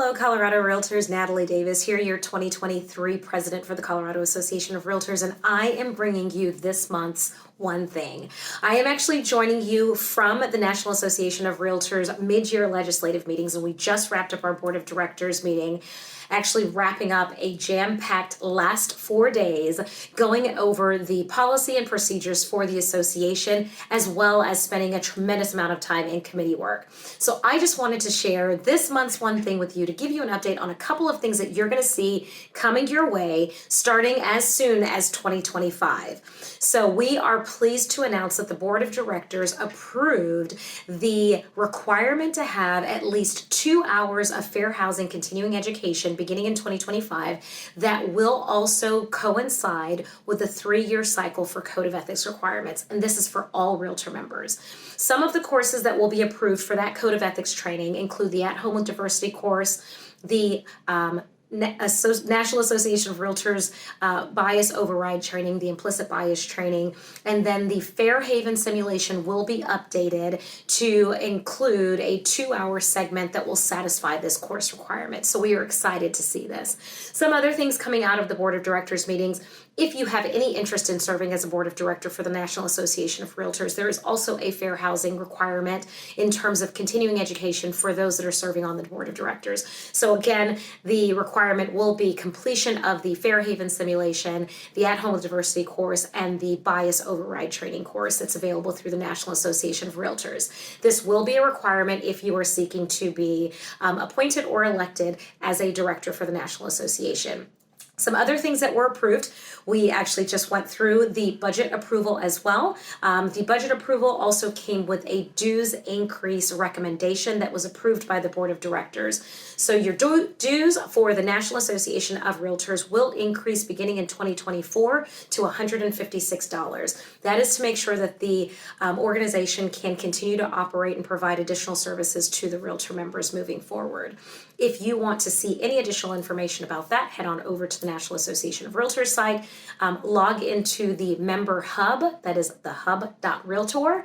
Hello, Colorado Realtors. Natalie Davis here, your 2023 president for the Colorado Association of Realtors, and I am bringing you this month's one thing. I am actually joining you from the National Association of Realtors mid-year legislative meetings, and we just wrapped up our board of directors meeting, actually wrapping up a jam-packed last 4 days, going over the policy and procedures for the association, as well as spending a tremendous amount of time in committee work. So I just wanted to share this month's one thing with you to give you an update on a couple of things that you're going to see coming your way starting as soon as 2025. So we are pleased to announce that the board of directors approved the requirement to have at least 2 hours of fair housing continuing education beginning in 2025 that will also coincide with a 3-year cycle for Code of Ethics requirements. And this is for all Realtor members. Some of the courses that will be approved for that Code of Ethics training include the At Home with Diversity course, the National Association of Realtors bias override training, the implicit bias training, and then the Fair Haven simulation will be updated to include a 2-hour segment that will satisfy this course requirement. So we are excited to see this. Some other things coming out of the Board of Directors meetings. If you have any interest in serving as a board of director for the National Association of Realtors, there is also a fair housing requirement in terms of continuing education for those that are serving on the board of directors. So again, the requirement will be completion of the Fair Haven simulation, the At Home with Diversity course, and the bias override training course that's available through the National Association of Realtors. This will be a requirement if you are seeking to be appointed or elected as a director for the National Association. Some other things that were approved, we actually just went through the budget approval as well. The budget approval also came with a dues increase recommendation that was approved by the board of directors. So your dues for the National Association of Realtors will increase beginning in 2024 to $156. That is to make sure that the organization can continue to operate and provide additional services to the realtor members moving forward. If you want to see any additional information about that, head on over to the National Association of Realtors site, log into the member hub, that is the hub.realtor,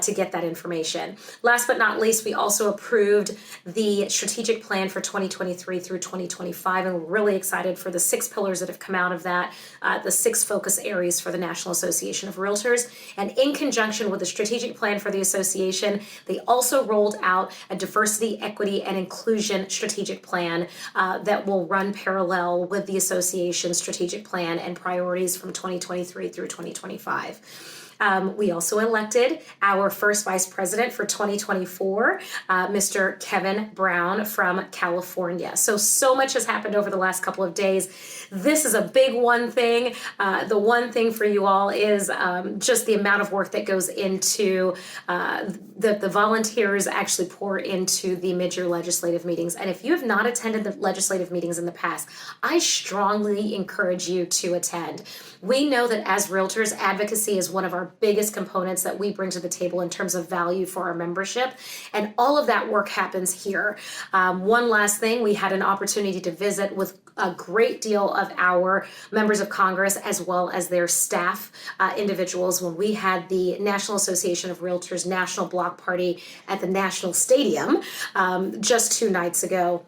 to get that information. Last but not least, we also approved the strategic plan for 2023 through 2025, and we're really excited for the 6 pillars that have come out of that, the 6 focus areas for the National Association of Realtors. And in conjunction with the strategic plan for the association, they also rolled out a diversity, equity, and inclusion strategic plan that will run parallel with the association's strategic plan and priorities from 2023 through 2025. We also elected our first vice president for 2024, Mr. Kevin Brown from California. So much has happened over the last couple of days. This is a big one thing. The one thing for you all is just the amount of work that goes into the volunteers actually pour into the mid-year legislative meetings. And if you have not attended the legislative meetings in the past, I strongly encourage you to attend. We know that as realtors, advocacy is one of our biggest components that we bring to the table in terms of value for our membership. And all of that work happens here. One last thing, we had an opportunity to visit with a great deal of our members of Congress as well as their staff individuals when we had the National Association of Realtors National Block Party at the National Stadium just 2 nights ago.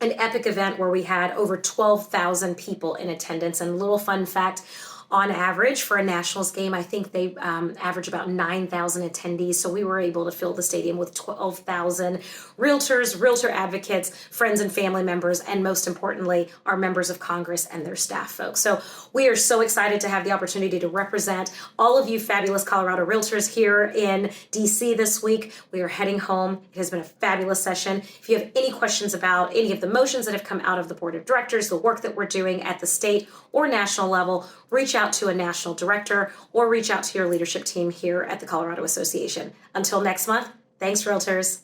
An epic event where we had over 12,000 people in attendance. And a little fun fact, on average for a Nationals game, I think they average about 9,000 attendees. So we were able to fill the stadium with 12,000 realtors, realtor advocates, friends and family members, and most importantly, our members of Congress and their staff folks. So we are so excited to have the opportunity to represent all of you fabulous Colorado realtors here in DC this week. We are heading home. It has been a fabulous session. If you have any questions about any of the motions that have come out of the board of directors, the work that we're doing at the state or national level, reach out to a national director or reach out to your leadership team here at the Colorado Association. Until next month, thanks, realtors.